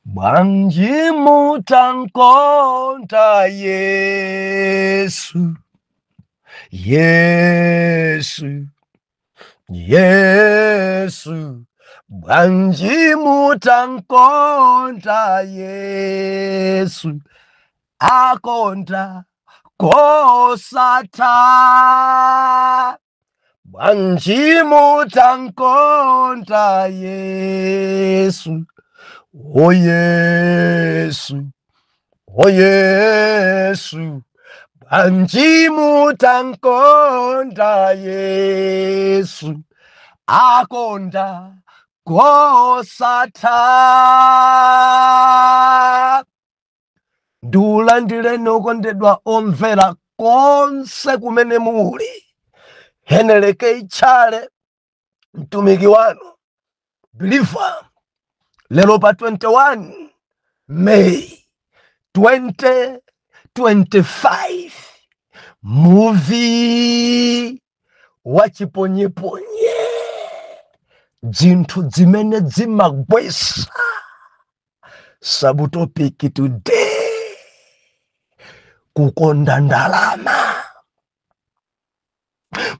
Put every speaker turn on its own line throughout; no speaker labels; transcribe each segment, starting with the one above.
Bwanji mutankonda Yesu, Yesu, Yesu. Bwanji mutankonda Yesu, akonda kosatha. Bwanji mutankonda Yesu, oh Yesu, oh Yesu. Bwanji mutankonda Yesu, akonda kosatha. Ndiulandire nokondedwa omvera konse kumene muli. Heneleke ichale mtumiki wanu believer lero pa 21 May 2025 movie wachiponyeponye zinthu zimene zimagwesa subtopic today kukonda ndalama.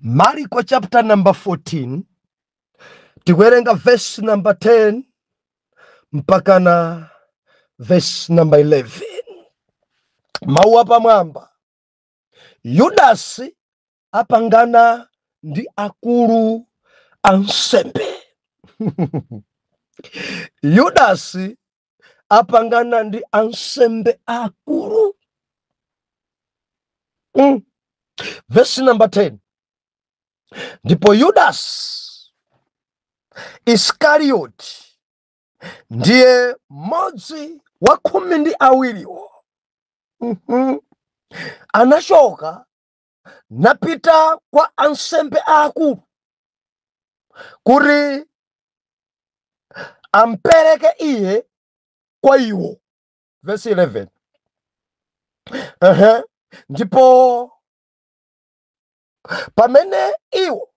Marko chapter number 14 tikuwerenga verse number 10 mpaka na verse number 11. Mawu apamwamba. Yudasi apangana ndi akulu ansembe. Yudasi apangana ndi ansembe akulu. Verse number 10. Ndipo Yudas Iskarioti ndiye modzi wa 12 anachoka napita kwa ansembe akulu kuti ampereke iye kwa iwo. Verse 11. Ndipo pamene iwo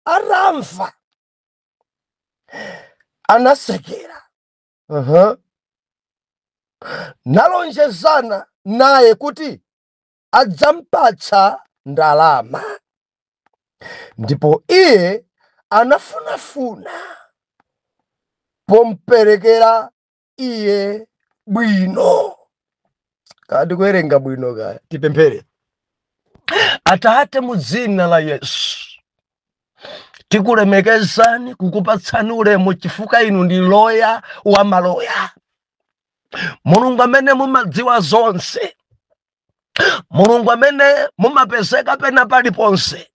aramva anasekera. Nalonjezana naye kuti adzampatsa ndalama. Ndipo iye anafunafuna pomperekera iye bwino. Kadi kuwerenga bwino kaya tipemphere. Atate mu dzina la Yesu, tikulemekezani kukupatsani ulemu chifukwa inu ndi loya wa maloya. Mulungu amene mumadziwa zonse, Mulungu amene mumapezeka pena paliponse.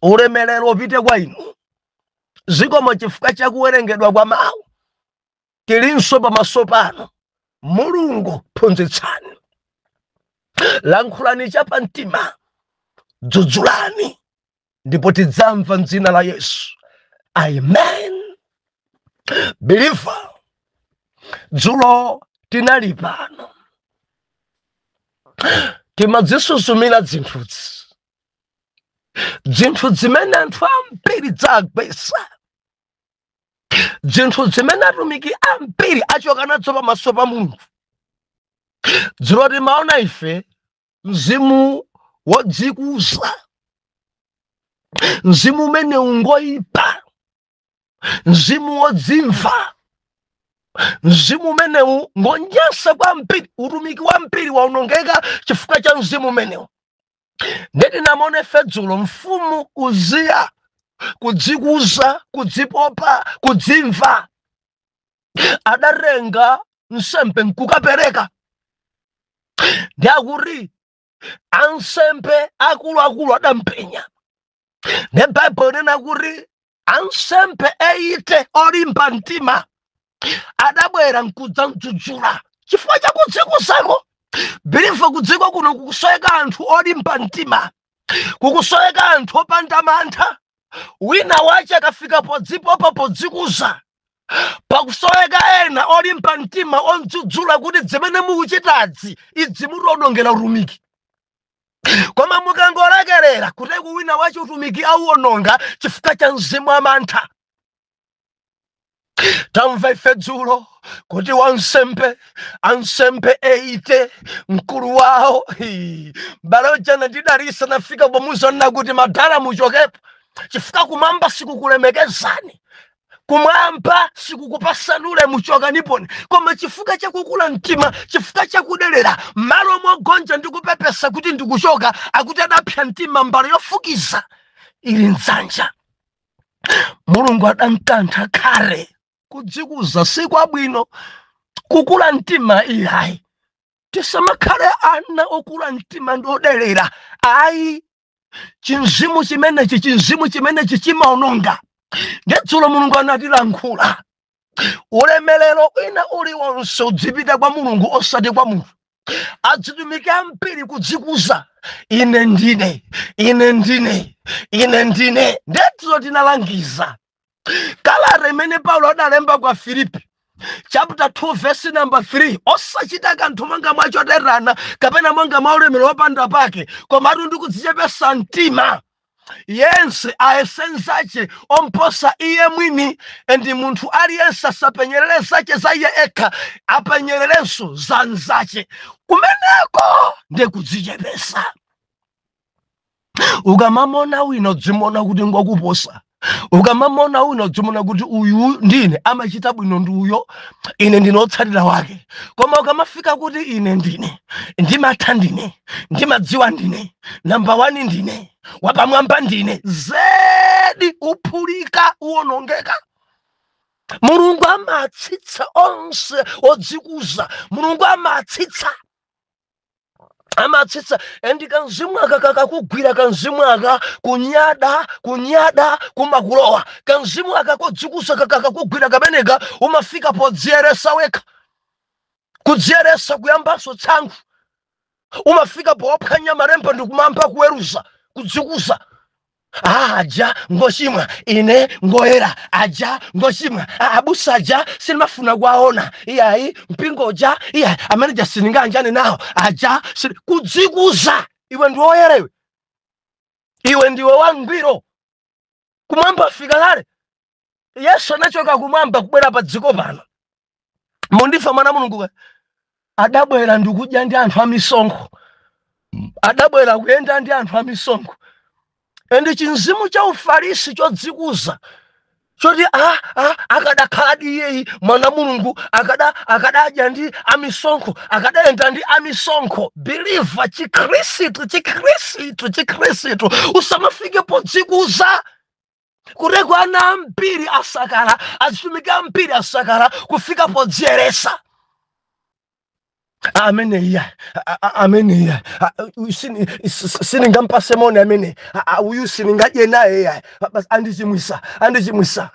Ulemerero upite kwa inu. Zikomo chifukwa cha kuwerengedwa kwa mawu. Tilinso pamaso pano. Mulungu phunzitsani. Lankhulani chapamtima. Dzudzulani. Ndipo tidzamva m'dzina la Yesu. Amen. Believer, dzulo tinali pano. Timadzisuzumira zinthuzi. Zinthu zimene anthu ambiri dzagwesa. Zinthu zimene atumiki ambiri achoka nazo pamaso pa Mulungu. Dzulo timaona ife mzimu wodzikuza. Mzimu umene ungoyipa. Mzimu wodzimva. Mzimu umene ngonyansa kwambiri. Utumiki wambiri waunongeka chifukwa cha mzimu umenewu. Ndeti namone fe dzulo mfumu Uziya kudzikuza, kudzipopa, kudzimva. Adarenga nsembe nkukapereka. Ndi akuri ansembe akulu adampenya. Ne Bible nena kuri ansembe eite olimba mtima adabwera nkudza mdzudzula chifukwa cha kudzikusako. Bilifa kudziko kuno kukusoeka anthu olimba mtima, kukusoeka anthu opanda mantha. Wina wache akafika podzipopa podzikuza, pakusoeka ena olimba mtima omdzudzula kuti zimene mukuchitazi idzimutonongera utumiki. Koma mukangolekerera kuti wina wache utumiki auononga chifukwa cha mzimu wa mantha. tamva ife dzulo kuti ansembe eite mkulu wawo bale jana ndidalisa nafika pomuzona kuti madala muchokepo chifika kumamba sikukulemekezani, kumwamba sikukupasanule muchoka niponi, koma chifika chakukula mtima, chifika chakudelera malo mogonja ndikupepesa kuti ndikuchoka akuti adapya mtima mbalo yofukiza ili nzanja. Mulungu adamkantha kare kudzikuza siku abwino kukula mtima iyayi tisamakhale ana okula mtima ndodelera ayi chinzimu chimenechi chimaononga. Ndetsulo Mulungu anatilankhula ulemelero ina uliwonse udzipita kwa Mulungu osati kwa munthu. Adzitumike ambiri kudzikuza ine ndine. Ndetsulo tinalangiza kalata imene Paulo adalemba kwa Filipi chapter 2 verse number 3, osachita kanthu monga mwachoterana kapena monga mwa ulemerero wopanda pake, komatu ndikudzichepesa mtima yense ayesenzache omposa iye mwini, endi munthu aliyense asapenyerere zache za iye ekha, apenyererenso za nzache. Kumeneko ndikudzichepesa. Ukamamona wina udzimona kuti ngokuposa, ukamamona wina udzimona kuti uyu ndine amachita bwino ndi uyo, ine ndine otsatira wake. Koma ukamafika kuti ine ndine, ndimatha ndine, ndimadziwa ndine, namba 1 ndine, wapamwamba ndine, zedi uphulika uwonongeka. Mulungu amatsitsa onse odzikuza, Mulungu amatsitsa endi kanzimu akakakugwira, kanzimu aka kunyada kumakulowa, kanzimu akakodzikuza kakakugwira kameneka umafika podzieresa weka, kudzieresa kuyambaso tsangu, umafika pophwanya malemba ndikumamba kuweruza kudzikuza. Aja ngoshimwa ine ngoera, aja ngoshimwa abusa aja sinimafuna kwaona, iyayi mpingoja iyayi ameneja sininganjane nawo, aja kudzikuza. Iwe ndiwoyerewe, iwe ndiwe wangwiro. Kumwamba fika lale Yesu anachoka kumwamba kubwera pa dziko pano. Mundifa mwana Mulungu adabwera ndikudya ndi anthu amisonkho, adabwera kuyenda ndi anthu amisonkho. Endi chinzimu cha ufarisi chodzikuza choti akadakhala iye mwana Mulungu akadadya ndi amisonkho, akadayenda ndi amisonkho. Believer chikhristu usamafike podzikuza. Kureko ana ambiri asakala, azitumike ambiri asakala kufika podzieresa. Amene siningampase moni amene uyu siningadye naye andichimwisa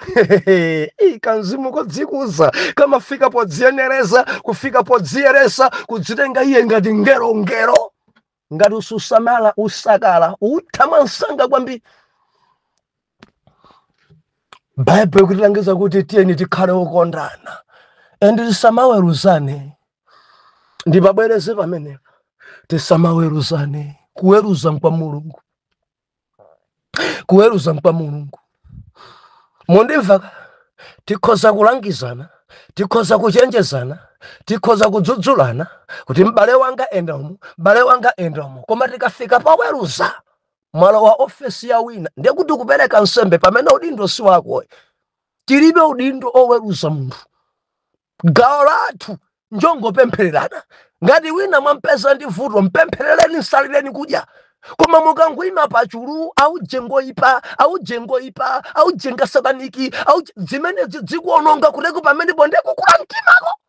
kanzimu kodzikuza kamafika podzienereza, kufika podzieresa, kudzitenga iye ngati ngero ngati ususamala usakala utama nsanga kwambiri. Bible kutilangiza kuti tiyeni tikhale okondana endi tisamaweruzane. Ndibabwereze pamenepa tisamaweruzane. Kuweruza kwa Mulungu, kuweruza kwa Mulungu. Mundimva, tikhoza kulangizana, tikhoza kuchenjezana, tikhoza kudzudzulana kuti m'bale wanga enda umu, koma tikafika paweruza mwalo wa ofesi ya wina ndiye kuti kupereka nsembe pamene udindo si wako. Tilibe udindo oweruza munthu. Gawo lathu njongo pemphererana. Ngati wina mwampeza ndi vuto mpempherereni, nsalireni kudya. Koma mukangwima pachulu au jengoipa au jenga sabaniki au zimene zikuononga kuleko pamene bonde kukula mtimako.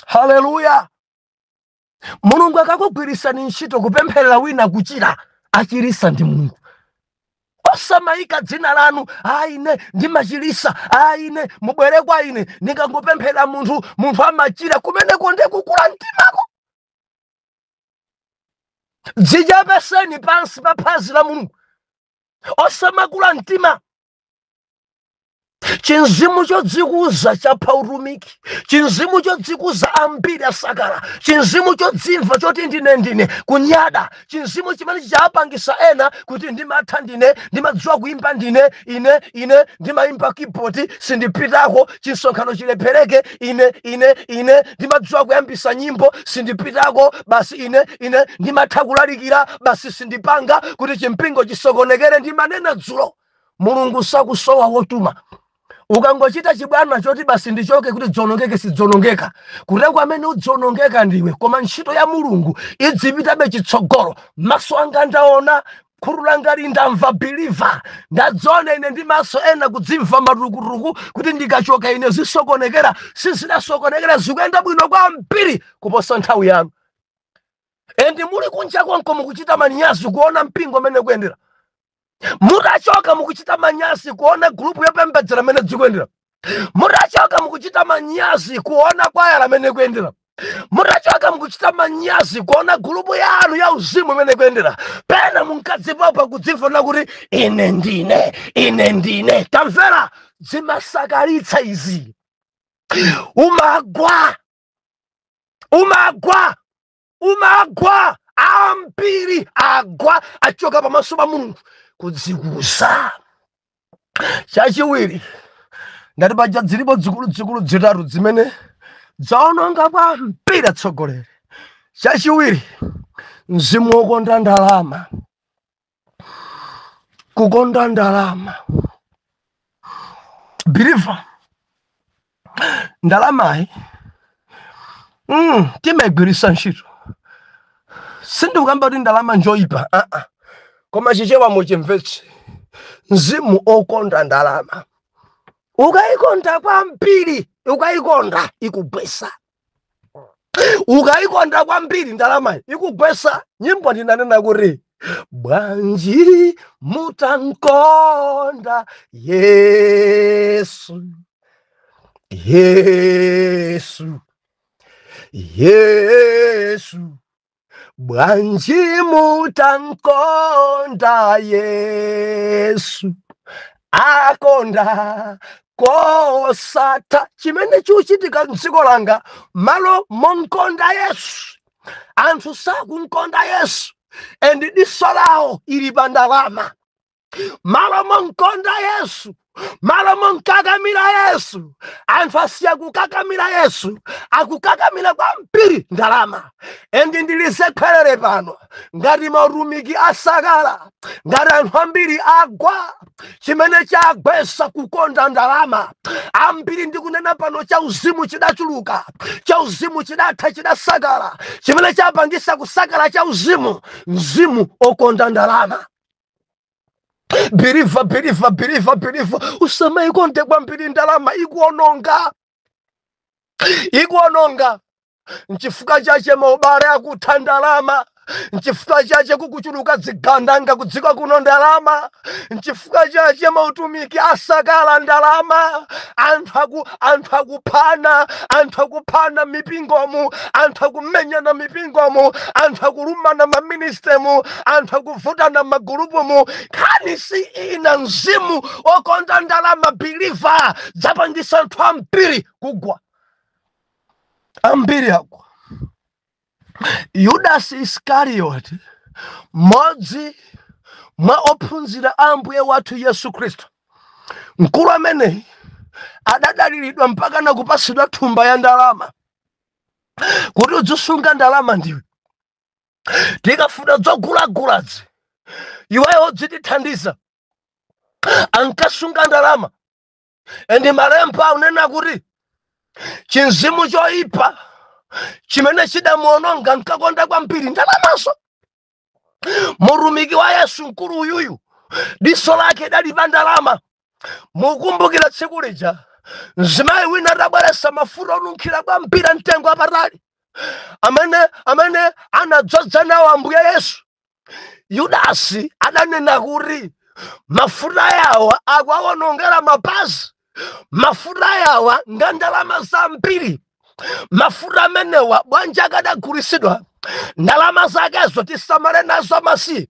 Haleluya. Mulungu akakugwirisani ntchito kupempherera wina kuchira, achirisa ndi Mulungu. Osamaika dzina lanu, ine ndimachirisa, ine mubwere kwa ine ndingangopemphera munthu amachira, kumene konde kukula mtimako. Dzichepeseni pansi pa phazi la Mulungu, osamakula mtima. chinzimu chodzikuza cha paurumiki, chinzimu chodzikuza ambiri asakala, chinzimu chodzimva choti ndine kunyada, chinzimu chimene chapangisa ena kuti ndimatha ndine, ndimadziwa kuimba ndine, ine ndimaimba keyboard sindipitako, chinsonkhano chilephereke ine ndimadziwa kuyambisa nyimbo sindipitako, basi ine ndimatha kulalikira basi sindipanga kuti chimpingo chisokonekere. Ndimanena dzulo Mulungu sakusowa wotuma. Ukangochita chibwana choti basi ndichoke kuti dzonongeke sidzonongeka, kutenga amene udzonongeka ndiwe, koma ntchito ya Mulungu idzipitabe chitsogolo. Maso anga ndaona, khuru langa ndamva, believer ndadzona ine ndi maso ena kudzimva matukutuku kuti ndikachoka ine zisokonekera, sizidasokonekera zikuyenda bwino kwambiri kuposa nthawi yanu. Endi muli kunja konko mukuchita manyazi kuona mpingo amene kuyendera, mutachoka mukuchita manyazi kuona grupu yapembedzera amene dzikuyendera, mutachoka mukuchita manyazi kuona kwaya lamene kuyendera, mutachoka mukuchita manyazi kuona grupu yanu ya uzimu imene kuyendera. Pena munkadzipopa kudzimvana kuti ine ndine. Tamvera, zimasakalitsa izi. Umagwa ambiri agwa achoka pamaso pa Mulungu kudzikuza. Chachiwiri, ndati paja dzilipo dzikulu zitatu zimene dzaononga kwambiri atsogoleri. Chachiwiri, mzimu wokonda ndalama, kukonda ndalama. Believer, ndalamayi timaigwirisa ntchito. Sindikukamba kuti ndalama njoyipa, koma chichewa muchimvetse. Mzimu okonda ndalama, ukayikonda kwambiri, ukayikonda ikugwesa. Ukayikonda kwambiri ndalama ikugwesa. Nyimbo ndinanena kuti bwanji mutankonda Yesu, bwanji mutankonda Yesu, akonda kosata. Chimene chuchitika mdziko langa, malo monkonda Yesu, anthu sakunkonda Yesu, endi diso lawo ili pa ndalama. Malo monkonda Yesu, malo monkakamira Yesu, anthu asiya kukakamira Yesu, akukakamira kwambiri ndalama. Endi ndilisekwerere pano ngati maurumiki asakala, ngati anthu ambiri agwa, chimene chagwesa kukonda ndalama. Ambiri ndikunena pano chauzimu chidachuluka, chauzimu chidatha chidasakala, chimene chapangisa kusakala chauzimu, mzimu okonda ndalama. Believer, usamayikonde kwambiri ndalama, ikuononga. Nchifukwa chache maubale akutha ndalama, nchifukwa chache kukuchuluka zigandanga kudzika kuno ndalama, nchifukwa chache mautumiki asakala ndalama. Anthu akuphana mipingomu, anthu akumenyana mipingomu, anthu akulumana maministemu, anthu akuvutana magulupumu. Kani si ina mzimu okonda ndalama, believer, dzapangisa anthu ambiri kugwa, ambiri agwa. Yudasi Iskarioti, mmodzi mwa ophunzira a Ambuye wathu Yesu Khristu, mkulu amene adadalilidwa mpaka na kupasidwa thumba ya ndalama kuti udzisunga ndalama ndiwe. Tikafuna zogulagulazi, iweyo udzitithandiza, ankasunga ndalama. Endi malemba unena kuti chinzimu choyipa chimene chidamuononga nkakonda kwambiri ndalamaso. Murumiki wa Yesu mkulu uyuyu, diso lake dali pa ndalama. Mukumbukira tsiku lija mzimayi wina adabweresa mafuta onunkhira kwambiri mtengo wapatali, amene anadzodza nawo Ambuye Yesu. Yudasi adanena kuti mafuta yawa akuwawonongera mapazi, mafuta yawa nga ndalama zambiri. Mafuta amenewa bwanji akadagulitsidwa, ndalama zakezo tisamale nazo masiye.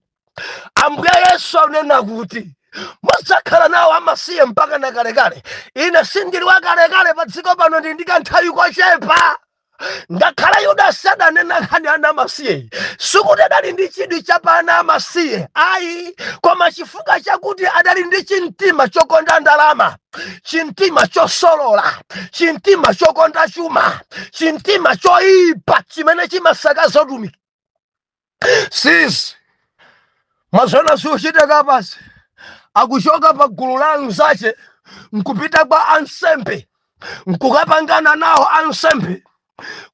Ambuye Yesu anena kuti muzakhala nawo amasiye mpaka na kalekale. Ine sindili wa kalekale pa dziko pano, ndindika nthawi kochepa. Ngakhala Yudasi adanena nkhani ana amasiye, sikuti adali ndi chidwi cha pa ana amasiye ayi, koma chifukwa chakuti adali ndi chimtima chokonda ndalama, chimtima chosolola, chimtima chokonda chuma, chimtima choyipa chimene chimasakaza utumiki. Sisi mazona siuchitika pasi, akuchoka pa gulu la anzace nkupita kwa ansembe, nkukapangana nawo ansembe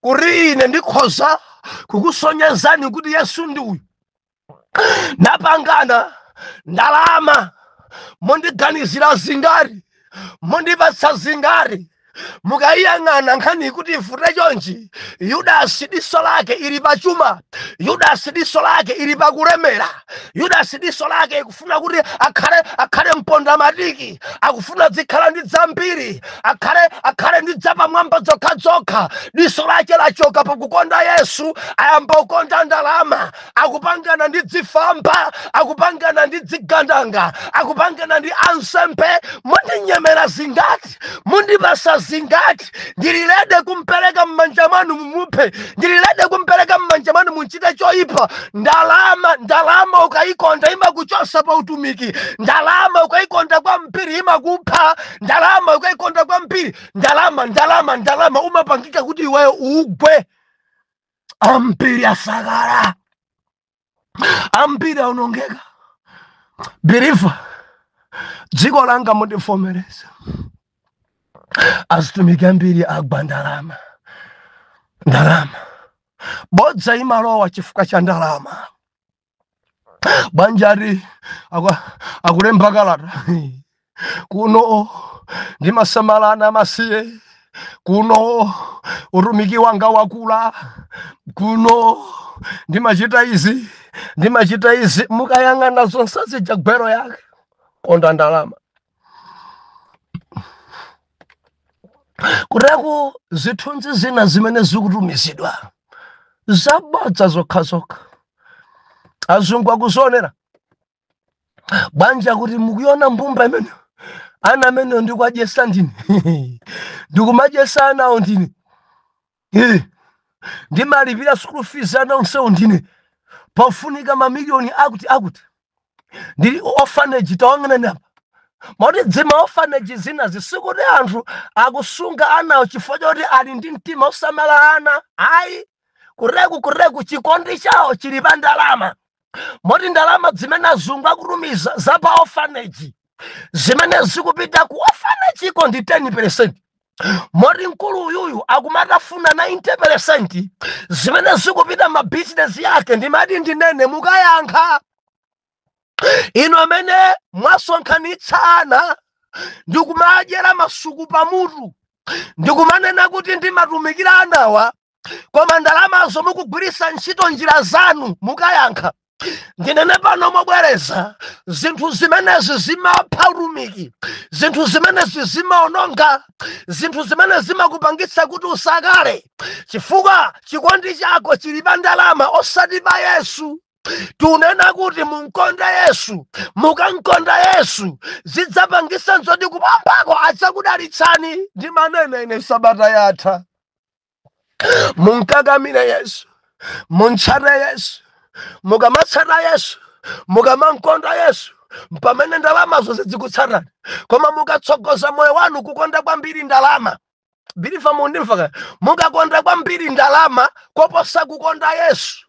kuri ine ndikhoza kukusonyezani kuti Yesu ndi uyu. Napangana ndalama, mundiganizira zingari, mundipatsa zingari, mukayang'ana nkhani kuti ifute chonchi. Yudasi diso lake ili pa chuma, Yudasi diso lake ili pa kulemera, Yudasi diso lake ikufuna kuti akhale mponda matiki, akufuna zikhala ndi zambiri, akhale ndi zapamwamba zokha. Diso lake lachoka pa kukonda Yesu, ayamba kukonda ndalama, akupangana ndi zifamba, akupangana ndi zigandanga, akupangana ndi ansembe. Mundinyemera zingati, mundipasa zingati, ndililede kumpereka m'manja mwanu mumuphe, ndililede kumpereka m'manja mwanu munchite choyipa. Ndalama ukayikonda imakuchosa pa utumiki, ndalama ukayikonda kwa mpiri imakupha, ndalama ukayikonda kwa mpiri, ndalama umapangika kuti iweyo ugwe. Ambiri asakala, ambiri aunongeka. Birifa dziko langa mundivomereza, azitumiki ambiri agwa ndalama. Bodza imalowa chifukwa cha ndalama. Banjari akulemba kalata kuno ndimasamalana amasiye, kuno utumiki wanga wakula, kuno ndimachita izi. Mukayang'ana zonse zijagwero yake konda ndalama. Kureku zithunzi zina zimene zikutumizidwa zabodza zokha. Azungu akuzonera banja kuti mukuiona mbumba imene ana amene ndikuadyesa ndine, ndikumadyesa anawo ndine, ndimalipira school fees anawo nsewo ndine, pafunika mamiliyoni akuti. Ndili orphanage tawang'anani apa. Mauti dzima orphanage zina zisikuti anthu akusunga anawo chifukwa choti ali ndi mtima osamala ana. Ayi, kureku chikondi chawo chili pa ndalama. Mauti ndalama zimene azungu akutumiza zapa orphanage, zimene zikupita ku orphanage iko ndi 10%. Mauti mkulu uyuyu akumatafuna 90%, zimene zikupita ma business yake. Ndimati ndinene mukayankha ino amene mwasonkhanitsana, ndikumadyera masuku pamutu, ndikumanena kuti ndimatumikira anawa, koma ndalamazo mukugwirisa ntchito njira zanu. Mukayankha ndinene pano mobwereza zinthu zimenezi zimapha utumiki, zinthu zimenezi zimaononga, zinthu zimene zimakupangitsa kuti usakale, chifukwa chikondi chako chili pa ndalama osati pa Yesu. Tunena kuti munkonda Yesu, mukankonda Yesu, zidzapangisa nzoti kupambako adzakudalitsani. Ndimanena ine sabata yatha, munkakamire Yesu, muntsate Yesu, mukamatsata Yesu, mukamankonda Yesu, pamene ndalamazo zizikutsatani. Koma mukatsogoza moyo wanu kukonda kwambiri ndalama, birifa mundimva, mukakonda kwambiri ndalama koposa kukonda Yesu,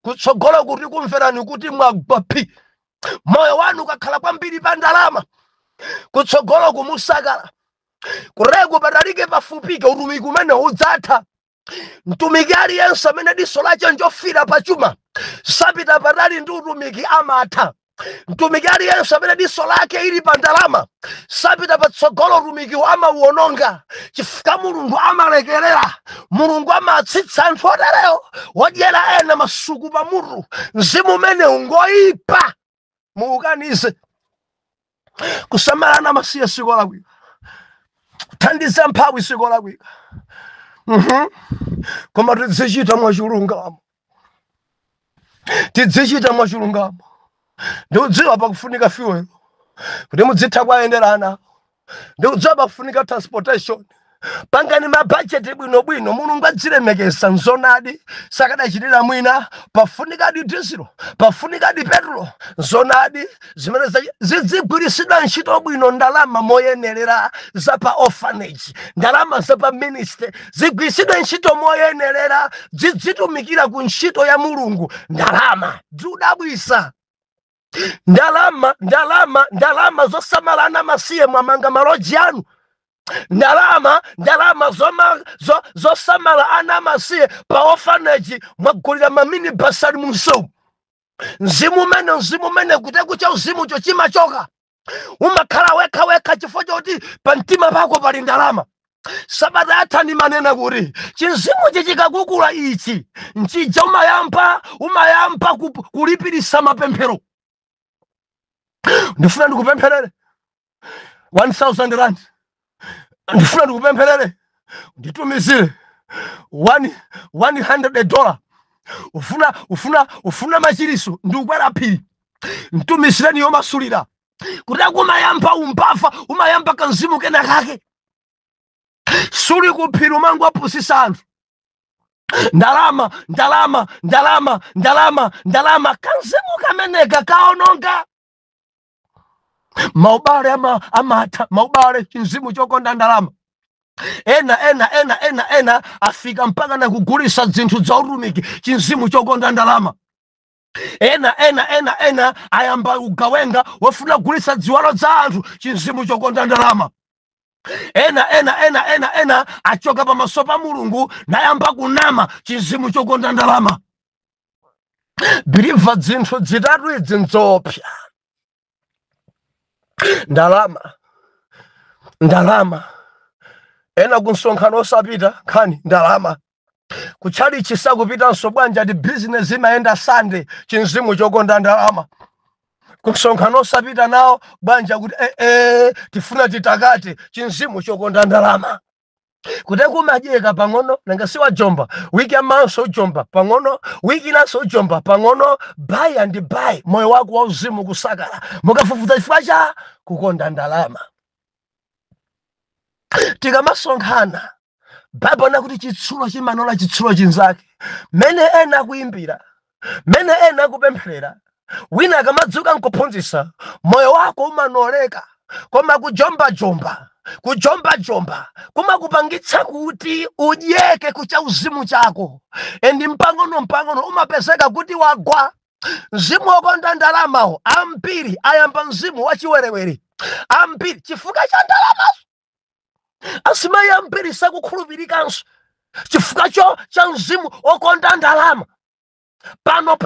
kutsogolo kuti kumverani kuti mwagwapi. Moyo wanu ukakhala kwambiri pa ndalama, kutsogolo kumusakala, kureku patalike pafupike, utumiki umene udzatha. Mtumiki aliyense amene diso lache njofira pa chuma sapita patali ndi utumiki amatha. Mtumiki aliyense amene diso lake ili pa ndalama sapita patsogolo, utumiki amauwononga. Chifukwa Mulungu amalekerera, Mulungu amatsitsa anthu oterewo odyera ena masuku pamutu. Mzimu umene ungoyipa muukanize. Kusamalana masiye siko lakwika, thandiza mphawi siko lakwika. Koma tidzichita mwachilungamo, tidzichita mwachilungamo. Ndiudziwa pakufunika fuel, kuti mudzitha kuyenderana ndikudziwa kufunika transportation. Pangani mabudget bwino mulungu adzilemekeza nzonadi sakadachitira mwina pafunika diesel pafunika petrol nzonadi zimene zidzigwiritsidwa ntchito bwino ndalama moyenerera za pa orphanage ndalama za pa ministry zigwiritsidwe ntchito moyenerera zidzitumikira ku ntchito ya mulungu ndalama zidabwisa ndalama zosamala anamasiye mwamanga maloji anu ndalama zosamala anamasiye pa orphanage mwagulira mamini basari munso mzimu mene kutekucha uzimu cho chimachoka umakhala wekha chifukwa choti pa mtima pako pali ndalama. Sabata atani manena kuti chinzimu chichikakukula ichi nchija umayamba kulipirisa mapemphero. Ndifuna ndikupempherere 1000 rand. Ndifuna ndikupempherere nditumizire $100. Ufuna machiriso ndikukwera phiri ntumizireni yomasulira kuti akumayamba umpafa umayamba kanzimu kena kake suli kuphiri umangu apusisa anthu ndalama kanzimu kameneka kaononga maubale amata maubale chinzimu chokonda ndalama. Ena afika mpaka na kugulisa zinthu za utumiki chinzimu chokonda ndalama. Ena ayamba ugawenga wafuna kugulisa ziwalo za anthu chinzimu chokonda ndalama. Ena achoka pa masopa mulungu nayamba kunama chinzimu chokonda ndalama. Biliva zinthu zitatu idzi nzopya ndalama ena kunsonkhano osapita khani ndalama kuchali chisakupita nsobwanja di business imaenda Sunday chinzimu chokonda ndalama kunsonkhano osapita nawo bwanja kuti tifuna titakate chinzimu chokonda ndalama kuti kumajeka pang'ono nanga siwa jomba wiki amanso jomba pang'ono wiki naso jomba pang'ono buy and buy moyo wako wa uzimu kusakala mukafufuza chifukwa cha kukonda ndalama. Tikamasonkhana Bible nakuti chitsulo chimanola chitsulo chinzake mene ena kuimbira mene ena kupemphera wina akamadzuka nkuphunzitsa moyo wako umanoleka koma kujomba kuma kupangitsa kuti udyeke kucha uzimu chako endi mpang'ono umapezeka kuti wagwa mzimu wokonda ndalamawo ambiri ayamba mzimu wachiwerewere ambiri chifukwa cha ndalama asimayi ambiri sakukhulupirikanso chifukwa cha mzimu wokonda ndalama. Pano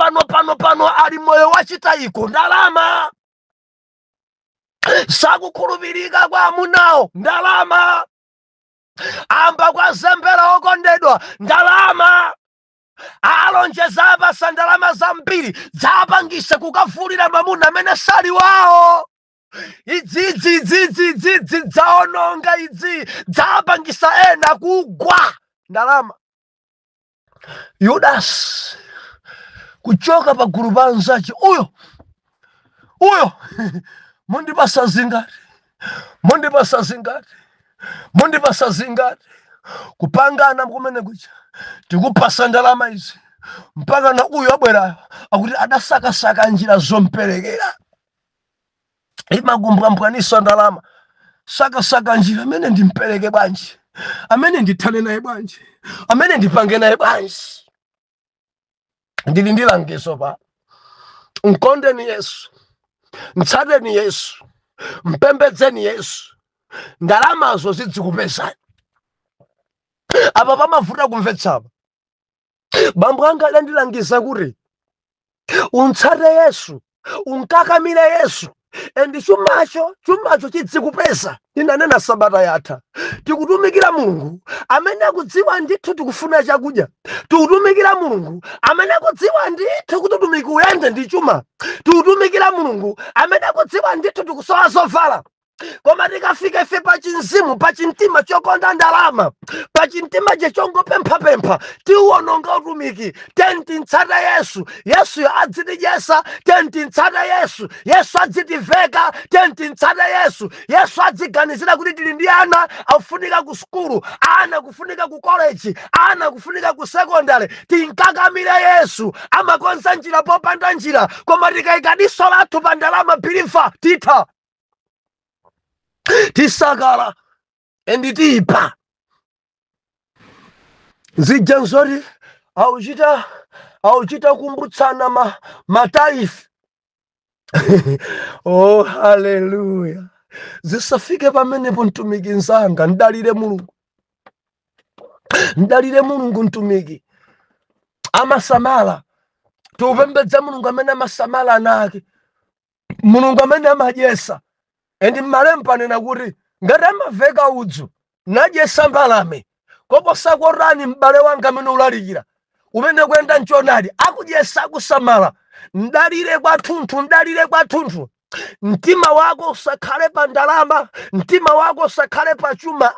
ali moyo wachitayiko ndalama sakukhulupirika kwa amunawo ndalama amba kwa zembera okondedwa ndalama alonjeza apasa ndalama zambiri zapangisa kukavulira mamuna amene sali wawo idzi dzaononga idzi dzapangisa ena kugwa ndalama. Yudas kuchoka pa gulu panzachi uyo mundipasa zingati kupangana kumene kucha tikupasa ndalama izi mpaka na uyo abwerayo akuti adasakasaka njira zomperekera imagumbwambwanisa ndalama sakasaka njira amene ndimpereke bwanji amene ndithane naye bwanji amene ndipange naye bwanji. Ndili ndilangizo pa mkondeni Yesu mtsateni Yesu mpembedzeni Yesu ndalamazo zidzikupezani. Apa pamavuta kumvetsapa bambo anga adandilangiza kuti untsate Yesu unkakamire Yesu endi chumacho chidzikupeza. Inanena sabata yatha tikutumikira Mulungu amene akudziwa ndithu tikufuna chakudya, tikutumikira Mulungu amene akudziwa ndithu kuti utumiki uyende ndi chuma, tikutumikira Mulungu amene akudziwa ndithu tikusowa zovala. koma tikafika ife pachinzimu pachintima chokonda ndalama pachintima chechongopempha tiuwononga utumiki tentintsata Yesu adzitidyesa tentintsata Yesu adzitiveka tentintsata Yesu adziganizira kuti tili ndi ana akufunika ku sukulu, ana kufunika ku college, ana kufunika ku secondary. Tinkakamira Yesu amakonza njira popanda njira, koma tikayika diso lathu pa ndalama bilifa titha tisakala enditipa zija nzori auchita kumbutsana mataifi. Oh, haleluya. Zisafike pamenepo mtumiki nzanga, ndalire mulungu mtumiki amasamala. Tupembedza mulungu amene amasamala anake, mulungu amene amadyesa. Endi malemba nena kuti ngati amaveka udzu nadyesa mbalame, koposa korani m'bale wanga amene ulalikira umene kuyenda nchonadi akudyesa akusamala. Ndalire kwathunthu mtima wako usakhale pa ndalama, mtima wako usakhale pa chuma.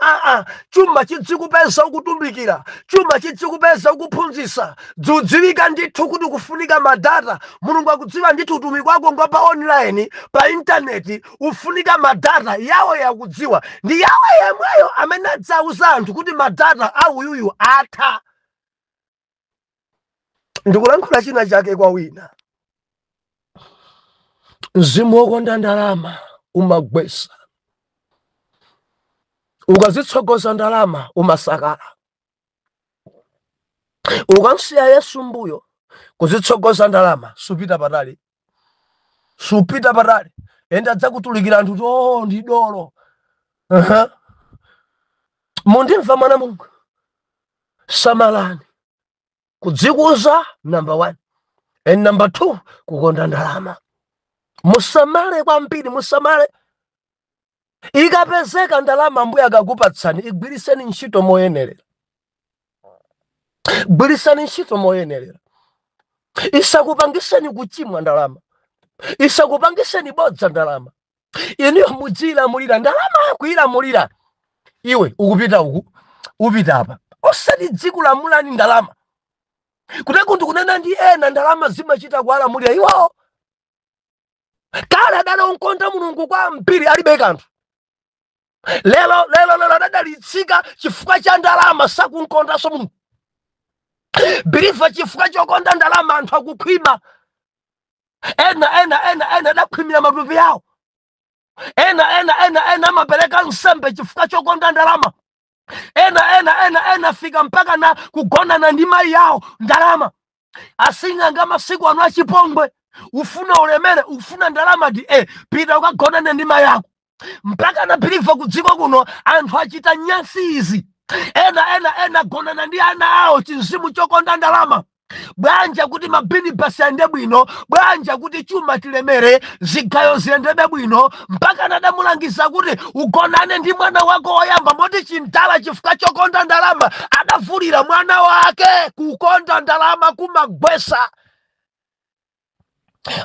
Chuma chidzikupeza ukutumikira, chuma chidzikupeza ukuphunzitsa. Dziwika ndithu kuti kufunika madata. Mulungu akudziwa ndithu utumiki wako ngopa online pa intaneti ufunika madata. Yawe yakudziwa, ndi yawe yemweyo amene adzauza anthu kuti madata auyuyu atha. Ndikulankhula china chake kwa wina. Mzimu wokonda ndalama umagwesa, ukazitsogoza ndalama umasakala. Ukamsiya Yesu mbuyo kuzitsogoza ndalama supita patali. Enda adzakutulikira anthu kuti oh ndi dolo. Mundimva mwana Mulungu, samalani kudzikuza number 1 and number 2 kukonda ndalama. Musamale kwambiri, musamale. Ikapezeka ndalama mbuya akakupatsani igwiriseni ntchito moyenerera. Gwirisani ntchito moyenerera. Isakupangiseni kuchimwa ndalama, isakupangiseni bodza ndalama. Iniyo mudzilamulira ndalama akuilamulira. Iwe ukupita uku upita apa, osati dzikulamulani ndalama. Kuti kuntu kunena ndi ena ndalama zimachita kuwalamulira iwo. Kale dala unkonda mulungu kwa mpiri alibe kanthu. Lelo adalitsika chifukwa cha ndalama sakunkondanso mulungu. Bilifa chifukwa chokonda ndalama anthu akukhwima. Ena adakhwimira matupi yawo. Ena amapereka nsembe chifukwa chokonda ndalama. Ena fika mpaka na kugonana ndi mayi yawo ndalama. Asing'anga masiku anu achipongwe, ufuna ulemere, ufuna ndalama di pita ukagonane ndi mayi yako. Mpaka na bilifa kudziko kuno anthu achita nyasi izi. Ena gonana ndi ana awo chinzimu chokonda ndalama. Bwanja kuti mabini basi ande bwino, bwanja kuti chuma tilemere, zigayo ziyendebe bwino. Mpaka nadamulangiza kuti ugonane ndi mwana wako oyamba, moti chintala chifukwa chokonda ndalama adavulira mwana wake. Kukonda ndalama kumagwesa.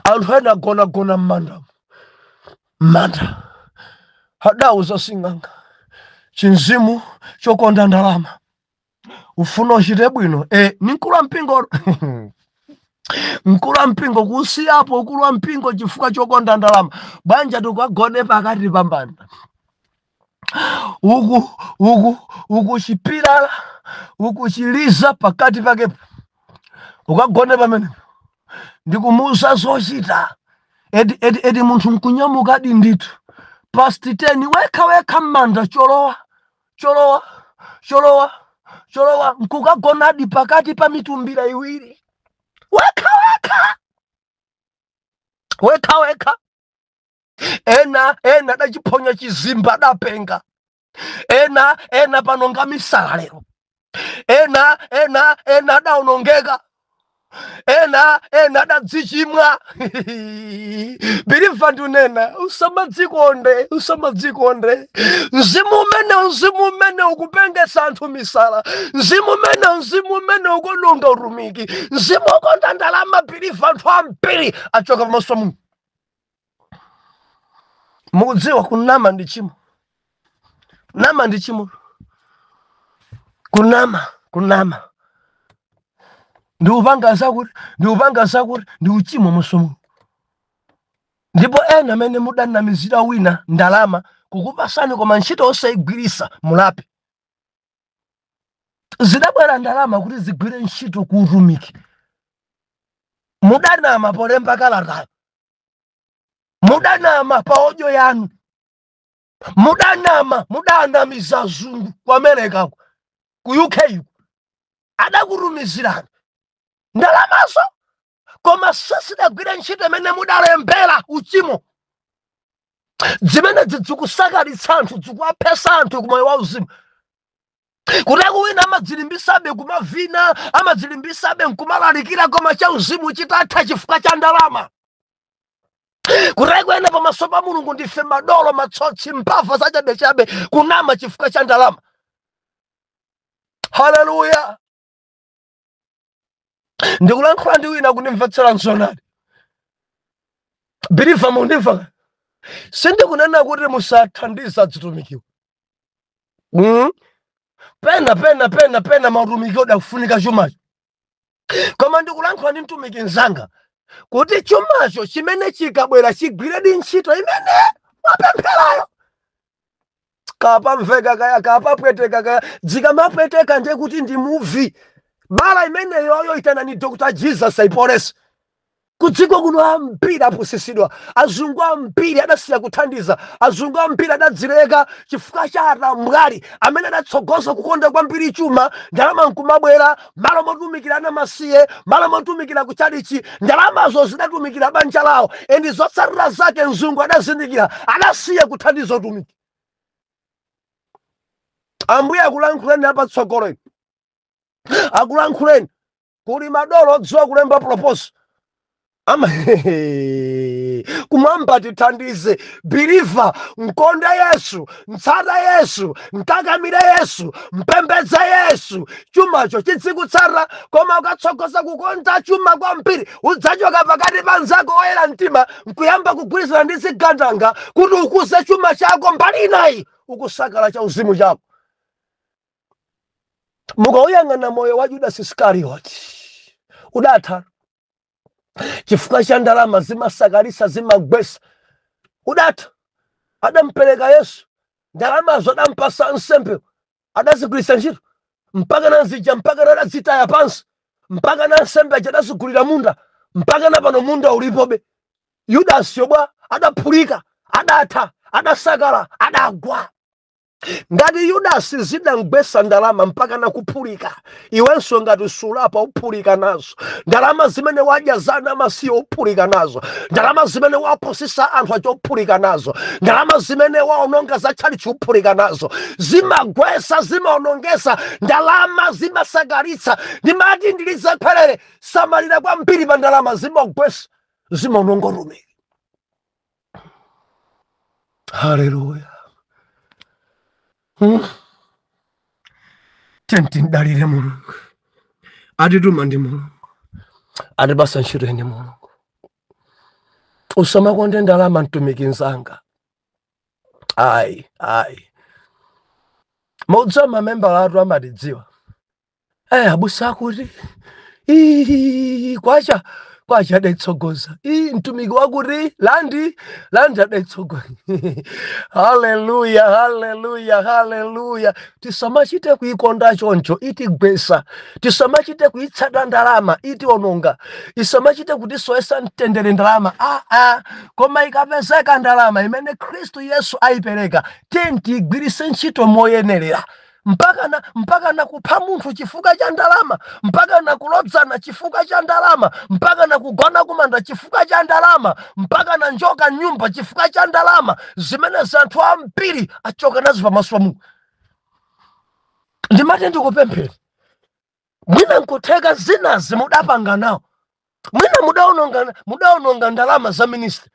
Anthu ena gona mmanda adauza sing'anga chinzimu chokonda ndalama ufuna uchite bwino. Ninkulu mpingo nkulu mpingo kusiyapo ukulu mpingo chifukwa chokonda ndalama. Banja tukagone pakati pambanda uku chipilala uku chiliza pakati pake ukagone pamene ndikumusa zochita. Edi munthu nkunyamuka dinditu past 10 weka mmanda cholowa nkukagona di pakati pa mitumbira iwiri. Weka ena dachiponya chizimba dapenga. Ena panonga misala lero. Ena daunongeka. Ena dadzichimwa. Bilifa ndunena usamadzikonde. Mzimu umene ukupengesa anthu misala. Mzimu umene ukononga utumiki. Mzimu ukonda ndalama bilifa anthu ambiri achoka pamaso Mulungu. mukudziwa kunama ndi chimo. Nama ndi chimo. Kunama. Ndi upanga zakuti ndi uchimo musomo. Ndipo ena amene mudanamizira wina ndalama kukupasani koma ntchito osayigwirisa mulape. Zidabwera ndalama kuti zigwire ntchito ku utumiki. Mudanama polemba kalata. Mudanama pa audio yanu. Mudanamiza azungu ku America ku UK. Adakutumizirani ndalamaso koma sisidagwire ntchito imene mudalembera uchimo. Zimene zikusakalitsa anthu zikuwaphesa anthu kumoyo wauzimu. Kuti wina amadzilimbisabe kumavina, amadzilimbisabe nkumalalikira koma cha uzimu chitatha chifukwa cha ndalama. Kuti wina pamaso pa Mulungu ndife madolo, matsotsi, mphamvu zachabechabe kunama chifukwa cha ndalama. Haleluya. Ndikulankhula ndi wina kunimvetsera nsonali. Believe mundimva. Sindikunena kuti musathandiza zitumikiro. Pena mautumiki odakufunika chumacho. Koma ndikulankhula ndi mtumiki nzanga kuti chumacho chimene chikabwera chigwire di ntchito imene wapempherayo. Kapamveka kaya kapapweteka kaya zikamapweteka nje kuti ndi movie. Bala imene yoyo itanani Dr. Jesus Aipores. Kudziko kuno ambiri apusisidwa. Azungu ambiri adasiya kuthandiza. Azungu ambiri adadzileka chifukwa cha atambwali amene adatsogoza kukonda kwambiri chuma. Ndalama nkumabwera, malo motumikira anamasiye, malo motumikira kuchalichi, ndalamazo zidatumikira banja lawo. Endi zotsatira zake mzungu adazindikira, adasiya kuthandiza utumiki. Ambuye akulankhuleni apa tsogoleni. Akulankhuleni kuli madolo dziwa kulemba proposal. Kumamba tithandize. Believer mkonde Yesu, mtsata Yesu, mkakamire Yesu, mpembedze Yesu. Chumacho chitsikutsara koma ukatsogoza kukonda chuma kwambiri udzachoka pakati pa nzako oyera mtima nkuyamba kugwirizana ndi zigandanga kuti ukuze chuma chako mbali inayi ukusakala cha uzimu chako. Mukauyang'ana moyo wa Judas Iscariot udatha chifukwa cha ndalama zimasakalisa zimagwesa. Udatha adampereka Yesu, ndalama zodampasa nsembe adazigulisa ntchito mpaka nazija mpaka nadazitaya pansi mpaka na nsembe adazigulira munda mpaka na pano munda ulipobe. Yudas yobwa adaphulika, adatha, adasakala, adagwa. Ngati Yudas zidamgwesa ndalama mpaka na kuphulika, iwenso ngati sulapa uphulika nazo. Ndalama zimene wadya zana masiyo uphulika nazo. Ndalama zimene waposisa anthu acho uphulika nazo. Ndalama zimene waononga za chalichi uphulika nazo. Zimagwesa, zimaonongesa, ndalama zimasakalitsa. Ndimati ndilizakhalere samalira kwambiri pa ndalama zimagwesa, zimaononga utumiki. Haleluya. Tentindalire Mulungu. Adituma ndi Mulungu. Adibasa ntchito ndi Mulungu. Usamakonde ndalama mtumiki nzanga. Ai. Maudzama memba atu amatidziwa. Abusa kuti kwacha adaitsogoza. Mtumiki wakuti landi adaitsogoza. Haleluya. Tisamachite kuikonda choncho itigwesa. Tisamachite kuitsata ndalama itiononga. Tisamachite kutisoyesa mtendere ndalama. Koma ikapezeka ndalama imene Kristu Yesu aipereka, tentigwirise ntchito moyenerera. Mpaka na kupha munthu chifukwa cha ndalama, mpaka na kulodzana chifukwa cha ndalama, mpaka na kugona kumanda chifukwa cha ndalama, mpaka na njoka nyumba chifukwa cha ndalama. Zimene zanthu ambiri achoka nazo pamaso pa Mulungu. Ndimati ndikupemphera, mwina nkutheka zinazi mudapanga nawo. Mwina mudaononga ndalama za ministry.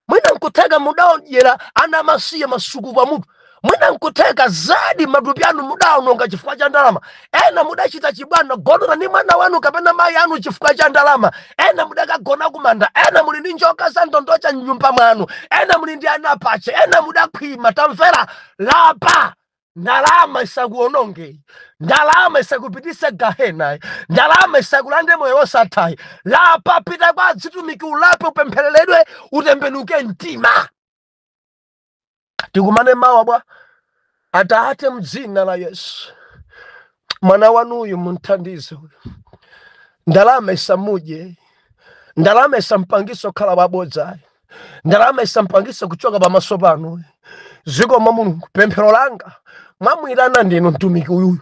Mwina nkutheka mudaodyera ana amasiye masuku pa mutu. mwina nkuteka zadi matupi anu mudaononga chifukwa cha ndalama, ena mudachita chibwana gonana ni mwana wanu kapena mayi anu chifukwa cha ndalama, ena mudakagona kumanda, ena muli ndi njoka za ndondocha nyumba mwanu, ena muli ndi anapache, ena mudakhwima. Tamvera, lapa. Ndalama isakuononge, ndalama isakupitise gahena, ndalama isakulande moyo wosatha. Lapa, pita kwa atumiki ulape, upemphereredwe, utembenuke mtima. Tikumane mawa bwa Atate mdzina la Yesu. Mwana wanuyu munthandize uyu. Ndalama isamuje, ndalama isampangiso khala babodza, ndalama isampangiso kuchoka pamaso panu. Zikomo Mulungu, pemphero langa mwamwirana ndinu mtumiki uyu.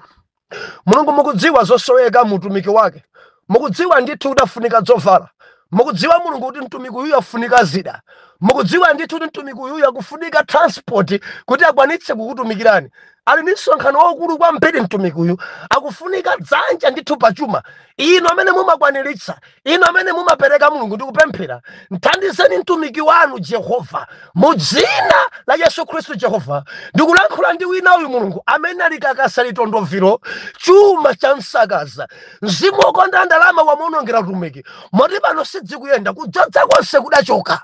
Mulungu mukudziwa zosoweka mtumiki wake, mukudziwa ndithu udafunika zovala, mukudziwa Mulungu kuti mtumiki uyu afunika zida, mukudziwa ndithu kuti mtumiki uyu akufunika transport kuti akwanitse kukutumikirani. Ali ndi msonkhano waukulu kwambiri mtumiki uyu, akufunika dzanja ndithu pachuma. Ino amene mumakwaniritsa, ino amene mumapereka Mulungu ndikupemphera, nthandizeni mtumiki wanu Jehova, mu dzina la Yesu Khristu. Jehova, ndikulankhula ndi wina uyu Mulungu amene alikakasa litondoviro, chuma cha msakaza, mzimu wokonda ndalama wamuonongera utumiki, moti pano sidzikuyenda, kudzodza konse kudachoka.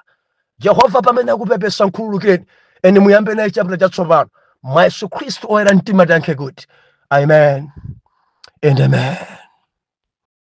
Jehova, pamene akupepesa nkhululukireni, eni muyambe naye chapita chatsopano. Mwa Yesu Khristu oyera mtima tiyankhe kuti amen and amen.